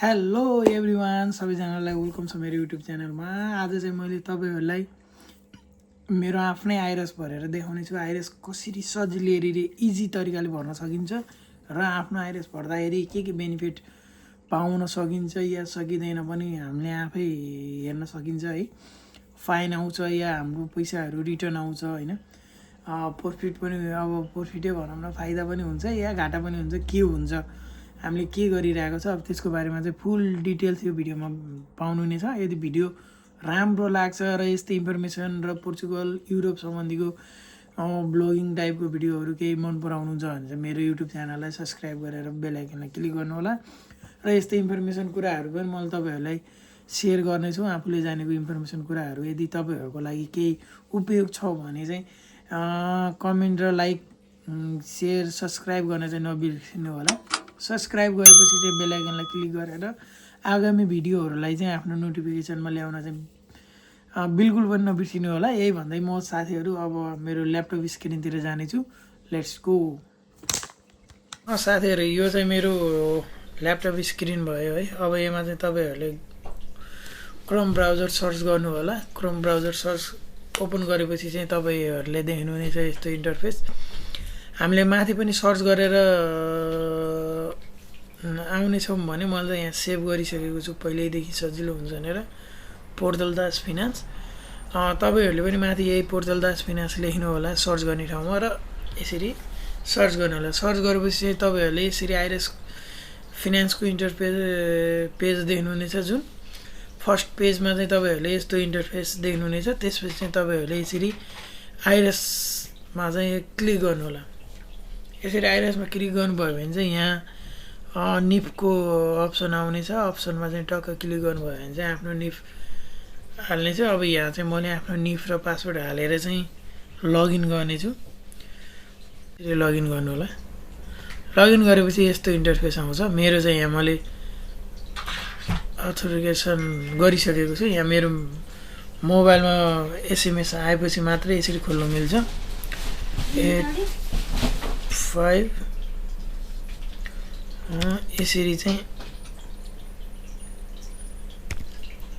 Hello everyone, सबैजनालाई welcome छ मेरो युट्युब च्यानलमा। आज चाहिँ मैले तपाईँहरूलाई मेरो आफ्नै आइरस भरेर देखाउने छु। आइरस कसरी सजिलै इजी तरिकाले भर्न सकिन्छ र आफ्नो आइरस भर्दाखेरि के बेनिफिट पाउन सकिन्छ या सकिँदैन पनि हामीले आफै हेर्न सकिन्छ है। फाइन आउँछ या हाम्रो पैसाहरू रिटर्न आउँछ होइन। प्रफिट पनि अब प्रफिटै भनौँ न, फाइदा पनि हुन्छ या घाटा पनि हुन्छ, के हुन्छ, हामीले के गरिरहेको छ, अब त्यसको बारेमा चाहिँ फुल डिटेल्स यो भिडियोमा पाउनु नै छ। यदि भिडियो राम्रो लाग्छ र यस्तै इन्फर्मेसन र पोर्चुगल युरोप सम्बन्धीको ब्लगिङ टाइपको भिडियोहरू केही मन पराउनुहुन्छ भने चाहिँ मेरो युट्युब च्यानललाई सब्सक्राइब गरेर बेल आइकनलाई क्लिक गर्नु होला। र यस्तै इन्फर्मेसन कुराहरू पनि मैले तपाईँहरूलाई सेयर गर्नेछु। आफूले जानेको इन्फर्मेसन कुराहरू यदि तपाईँहरूको लागि केही उपयोग छ भने चाहिँ कमेन्ट र लाइक, सेयर, सब्सक्राइब गर्न चाहिँ नबिर्सिनु होला। सब्सक्राइब गरेपछि चाहिँ बेल आइकनलाई क्लिक गरेर आगामी भिडियोहरूलाई चाहिँ आफ्नो नोटिफिकेसनमा ल्याउन चाहिँ बिल्कुल पनि नबिर्सिनु होला। यही भन्दै म साथीहरू अब मेरो ल्यापटप स्क्रिनतिर जानेछु। Let's go. साथीहरू, यो चाहिँ मेरो ल्यापटप स्क्रिन भयो है। अब यसमा चाहिँ तपाईँहरूले क्रोम ब्राउजर सर्च गर्नु होला। क्रोम ब्राउजर सर्च ओपन गरेपछि चाहिँ तपाईँहरूले देख्नुहुनेछ यस्तो इन्टरफेस। हामीले माथि पनि सर्च गरेर आउनेछौँ भने मैले चाहिँ यहाँ सेभ गरिसकेको छु पहिल्यैदेखि सजिलो हुन्छ भनेर, पोर्तलदास फिनान्स। तपाईँहरूले पनि माथि यही पोर्तलदास फिनान्स लेख्नु होला सर्च गर्ने ठाउँमा र यसरी सर्च गर्नु होला। सर्च गरेपछि चाहिँ तपाईँहरूले यसरी आइरस फिनान्सको पेज देख्नुहुनेछ। जुन फर्स्ट पेजमा चाहिँ तपाईँहरूले यस्तो इन्टरफेस देख्नुहुनेछ। त्यसपछि चाहिँ तपाईँहरूले यसरी आइरसमा चाहिँ क्लिक गर्नु होला। यसरी आइरसमा क्लिक गर्नुभयो भने चाहिँ यहाँ निफको अप्सन आउनेछ। अप्सनमा चाहिँ टक्क क्लिक गर्नुभयो भने चाहिँ आफ्नो निफ हाल्नेछ। अब यहाँ चाहिँ मैले आफ्नो निफ र पासवर्ड हालेर चाहिँ लगइन गर्नेछु। यसरी लगइन गर्नु होला। लगइन गरेपछि यस्तो इन्टरफेस आउँछ। मेरो चाहिँ यहाँ मैले अथोरिकेसन गरिसकेको छु। यहाँ मेरो मोबाइलमा एसएमएस आएपछि मात्रै यसरी खोल्नु मिल्छ। 8 5 यसरी चाहिँ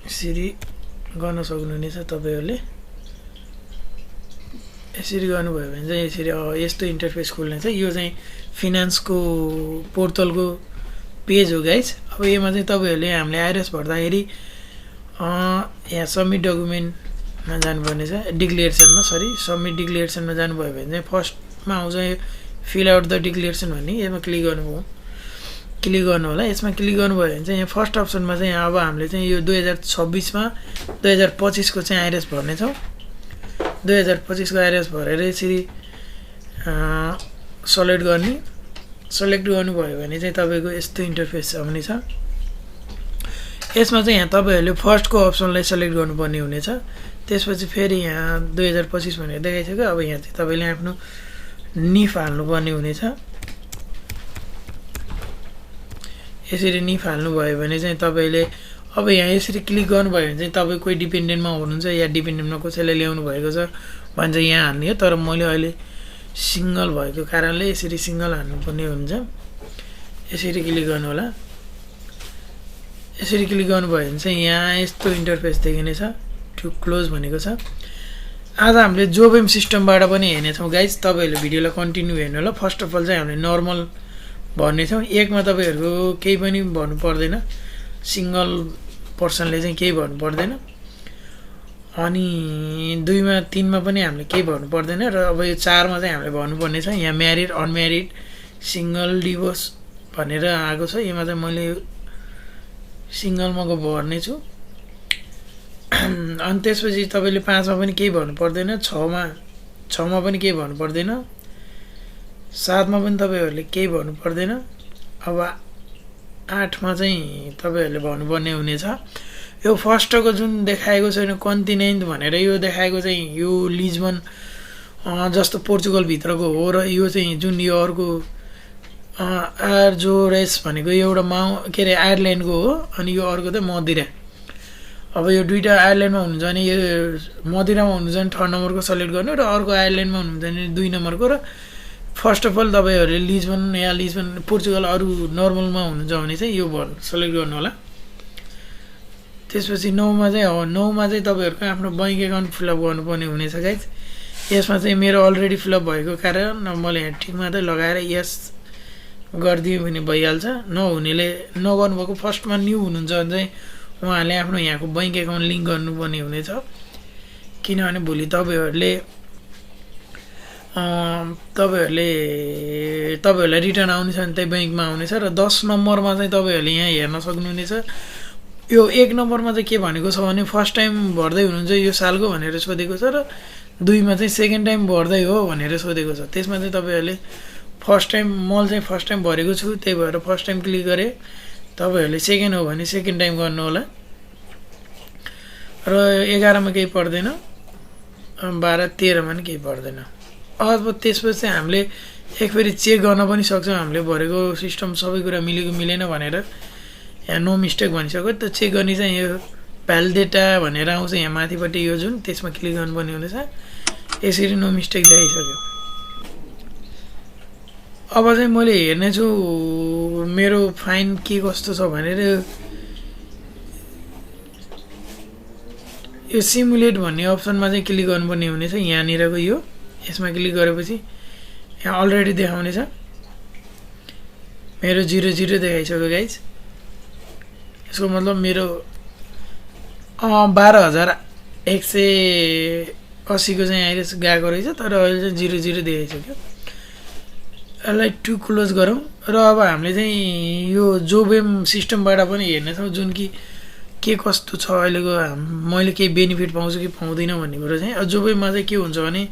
यसरी गर्न सक्नुहुनेछ तपाईँहरूले। यसरी गर्नुभयो भने चाहिँ यसरी यस्तो इन्टरफेस खोल्नेछ। यो चाहिँ फिनान्सको पोर्टलको पेज हो गाइज। अब यसमा चाहिँ तपाईँहरूले हामीले आइरस भर्दाखेरि यहाँ सबमिट डकुमेन्टमा जानुपर्ने छ। डिक्लेरेसनमा सबमिट डिक्लेरेसनमा जानुभयो भने चाहिँ फर्स्टमा आउँछ फिल आउट द डिक्लेरेसन भन्ने। यसमा क्लिक गर्नु होला। यसमा क्लिक गर्नुभयो भने चाहिँ यहाँ फर्स्ट अप्सनमा चाहिँ अब हामीले चाहिँ यो 2026मा 2025को चाहिँ आइरस भर्नेछौँ। 2025को आइरस भरेर यसरी सेलेक्ट गर्नुभयो भने चाहिँ तपाईँको यस्तो इन्टरफेस आउनेछ। यसमा चाहिँ यहाँ तपाईँहरूले फर्स्टको अप्सनलाई सेलेक्ट गर्नुपर्ने हुनेछ। त्यसपछि फेरि यहाँ 2025 भनेर देखाइसक्यो। अब यहाँ चाहिँ तपाईँले आफ्नो निफ हाल्नुपर्ने हुनेछ। यसरी निफ हाल्नुभयो भने चाहिँ तपाईँले अब यहाँ यसरी क्लिक गर्नुभयो भने चाहिँ तपाईँ कोही डिपेन्डेन्टमा हुनुहुन्छ या डिपेन्डेन्टमा कसैलाई ल्याउनु भएको छ भने चाहिँ यहाँ हाल्ने हो। तर मैले अहिले सिङ्गल भएको कारणले यसरी सिङ्गल हाल्नुपर्ने हुन्छ। यसरी क्लिक गर्नु होला। यसरी क्लिक गर्नुभयो भने चाहिँ यहाँ यस्तो इन्टरफेस देखिनेछ। टु क्लोज भनेको छ। आज हामीले जोबेम सिस्टमबाट पनि हेर्नेछौँ गाइज। तपाईँहरूले भिडियोलाई कन्टिन्यू हेर्नु होला। फर्स्ट अफ अल चाहिँ हामीले नर्मल भर्नेछौँ। एकमा तपाईँहरूको केही पनि भन्नु पर्दैन, सिङ्गल पर्सनले चाहिँ केही भन्नु पर्दैन। अनि 2मा 3मा पनि हामीले केही भन्नु पर्दैन। र अब यो 4मा चाहिँ हामीले भन्नुपर्ने छ। यहाँ म्यारिड, अनम्यारिड, सिङ्गल, डिभोर्स भनेर आएको छ। यसमा चाहिँ मैले सिङ्गलमा भर्नेछु। अनि त्यसपछि तपाईँले 5मा पनि केही भन्नु पर्दैन, 6मा पनि केही भन्नु पर्दैन, 7मा पनि तपाईँहरूले केही भन्नु पर्दैन। अब 8मा चाहिँ तपाईँहरूले भन्नुपर्ने हुनेछ। यो फर्स्टको जुन देखाएको छैन कन्टिनेन्ट भनेर यो देखाएको चाहिँ यो लिजबन जस्तो पोर्चुगलभित्रको हो। र यो चाहिँ जुन यो अर्को आर्जोरेस भनेको एउटा आयरल्यान्डको हो। अनि यो अर्को चाहिँ मदिरा। अब यो दुईवटा आयरल्यान्डमा हुनुहुन्छ भने यो मदिरामा हुनुहुन्छ भने 3rd नम्बरको सेलेक्ट गर्नु र अर्को आयरल्यान्डमा हुनुहुन्छ भने 2 नम्बरको र फर्स्ट अफ अल तपाईँहरूले लिजबन या लिजबन पोर्चुगल अरू नर्मलमा हुनुहुन्छ भने चाहिँ यो सेलेक्ट गर्नु होला। त्यसपछि 9मा चाहिँ तपाईँहरूको आफ्नो बैंक एकाउन्ट फिलअप गर्नुपर्ने हुनेछ गाइज। यसमा चाहिँ मेरो अलरेडी फिलअप भएको कारण मैले यहाँ टिक मात्रै लगाएर यस गरिदियो भने भइहाल्छ। नहुनेले नगर्नुभएको फर्स्टमा न्यू हुनुहुन्छ भने चाहिँ उहाँहरूले आफ्नो यहाँको बैंक एकाउन्ट लिङ्क गर्नुपर्ने हुनेछ, किनभने भोलि तपाईँहरूलाई रिटर्न आउनेछ भने त्यही ब्याङ्कमा आउनेछ। र 10 नम्बरमा चाहिँ तपाईँहरूले यहाँ हेर्न सक्नुहुनेछ। यो 1 नम्बरमा चाहिँ के भनेको छ भने फर्स्ट टाइम भर्दै हुनुहुन्छ यो सालको भनेर सोधेको छ, र 2मा चाहिँ सेकेन्ड टाइम भर्दै हो भनेर सोधेको छ। त्यसमा चाहिँ तपाईँहरूले फर्स्ट टाइम, मैले चाहिँ फर्स्ट टाइम भरेको छु, त्यही भएर फर्स्ट टाइम क्लिक गरेँ। तपाईँहरूले सेकेन्ड हो भने सेकेन्ड टाइम गर्नु होला। र 11मा केही पर्दैन, 12, 13मा पनि केही पर्दैन। अब त्यसपछि चाहिँ हामीले एक फेरि चेक गर्न पनि सक्छौँ हामीले भरेको सिस्टम सबै कुरा मिलेको मिलेन भनेर। यहाँ नो मिस्टेक भनिसक्यो, त्यो चेक गर्ने चाहिँ यो भ्यालिडेटा भनेर आउँछ यहाँ माथिपट्टि, यो जुन त्यसमा क्लिक गर्नुपर्ने हुनेछ। यसरी नो मिस्टेक देखाइसक्यो। अब चाहिँ मैले हेर्नेछु मेरो फाइन के कस्तो छ भनेर। यो सिमुलेट भन्ने अप्सनमा चाहिँ क्लिक गर्नुपर्ने हुनेछ, यहाँनिरको यो। यसमा क्लिक गरेपछि यहाँ अलरेडी देखाउनेछ मेरो 0 देखाइसक्यो गाइज। यसको मतलब मेरो 12,180 को चाहिँ आइरहेछ गएको रहेछ, तर अहिले चाहिँ 0 देखाइसक्यो। यसलाई टु क्लोज गरौँ। र अब हामीले चाहिँ यो जोबेम सिस्टमबाट पनि हेर्नेछौँ जुन कि के कस्तो छ अहिलेको, मैले केही बेनिफिट पाउँछु कि पाउँदिनँ भन्ने कुरो चाहिँ। जोबेममा चाहिँ के हुन्छ भने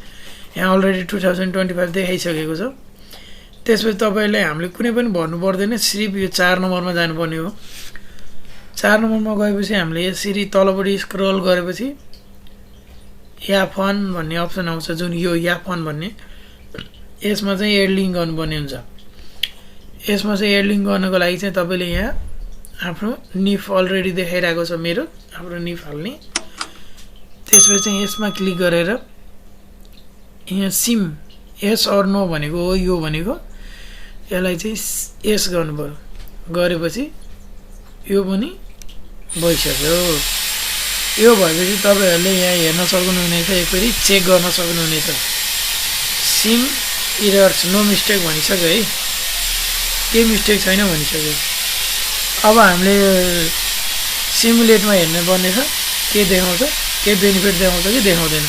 यहाँ अलरेडी 2025 देखाइसकेको छ। त्यसपछि तपाईँलाई हामीले कुनै पनि भर्नु पर्दैन, सिर्फ यो 4 नम्बरमा जानुपर्ने हो। 4 नम्बरमा गएपछि हामीले यसरी तलपट्टि स्क्रल गरेपछि या फन भन्ने अप्सन आउँछ, जुन यो या फन भन्ने, यसमा चाहिँ एड लिङ्क गर्नुपर्ने हुन्छ। यसमा चाहिँ एड लिङ्क गर्नको लागि चाहिँ तपाईँले यहाँ आफ्नो निफ अलरेडी देखाइरहेको छ मेरो, आफ्नो निफ हाल्ने। त्यसपछि चाहिँ यसमा क्लिक गरेर यहाँ सिम यस अर नो भनेको हो, यो भनेको यसलाई चाहिँ यस गर्नु पर्यो। गरेपछि यो पनि भइसक्यो। यो भएपछि तपाईँहरूले यहाँ हेर्न सक्नुहुनेछ, एकपल्ट चेक गर्न सक्नुहुनेछ। सिम इरर्स नो मिस्टेक भनिसक्यो है, केही मिस्टेक छैन भनिसक्यो। अब हामीले सिमुलेटमा हेर्नुपर्ने छ के देखाउँछ, के बेनिफिट देखाउँछ कि देखाउँदैन।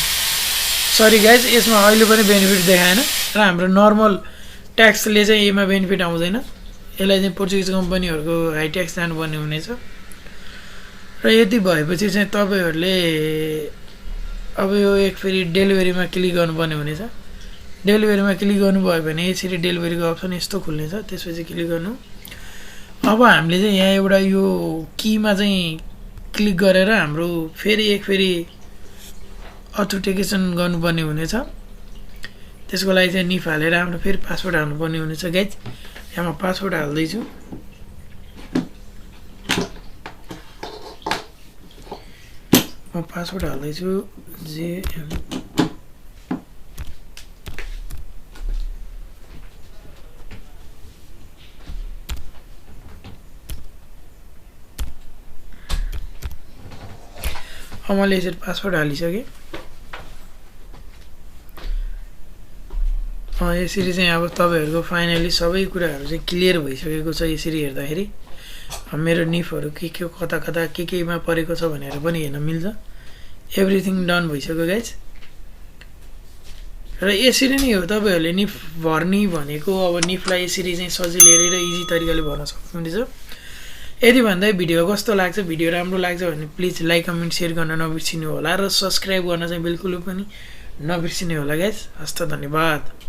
सरी गाइज, यसमा अहिले पनि बेनिफिट देखाएन र हाम्रो नर्मल ट्याक्सले चाहिँ यसमा बेनिफिट आउँदैन। यसलाई चाहिँ पोर्चुगिज कम्पनीहरूको हाई ट्याक्स जानुपर्ने हुनेछ। र यति भएपछि चाहिँ तपाईँहरूले अब यो एक फेरि डेलिभरीमा क्लिक गर्नुपर्ने हुनेछ। डेलिभरीमा क्लिक गर्नुभयो भने यसरी डेलिभरीको अप्सन यस्तो खुल्नेछ। त्यसपछि क्लिक गर्नु। अब हामीले चाहिँ यहाँ एउटा यो कीमा चाहिँ क्लिक गरेर हाम्रो फेरि एक फेरि अथेन्टिकेसन गर्नुपर्ने हुनेछ। त्यसको लागि चाहिँ निफ हालेर हाम्रो फेरि पासवर्ड हाल्नुपर्ने हुनेछ गाइज। यहाँ म पासवर्ड हाल्दैछु। म पासवर्ड हाल्दैछु जेएम। मैले यसरी पासवर्ड हालिसकेँ। यसरी चाहिँ अब तपाईँहरूको फाइनली सबै कुराहरू चाहिँ क्लियर भइसकेको छ। यसरी हेर्दाखेरि मेरो निफहरू के कता कता केमा परेको छ भनेर पनि हेर्न मिल्छ। एभ्रिथिङ डन भइसक्यो गाइज। र यसरी नै हो तपाईँहरूले निफ भर्ने भनेको। अब निफलाई यसरी चाहिँ सजिलै र इजी तरिकाले भर्न सक्नुहुनेछ। यदि भन्दा भिडियो कस्तो लाग्छ, भिडियो राम्रो लाग्छ भने प्लिज लाइक कमेन्ट सेयर गर्न नबिर्सिनु होला र सब्सक्राइब गर्न चाहिँ बिल्कुल पनि नबिर्सिनु होला गाइज। हस्त धन्यवाद।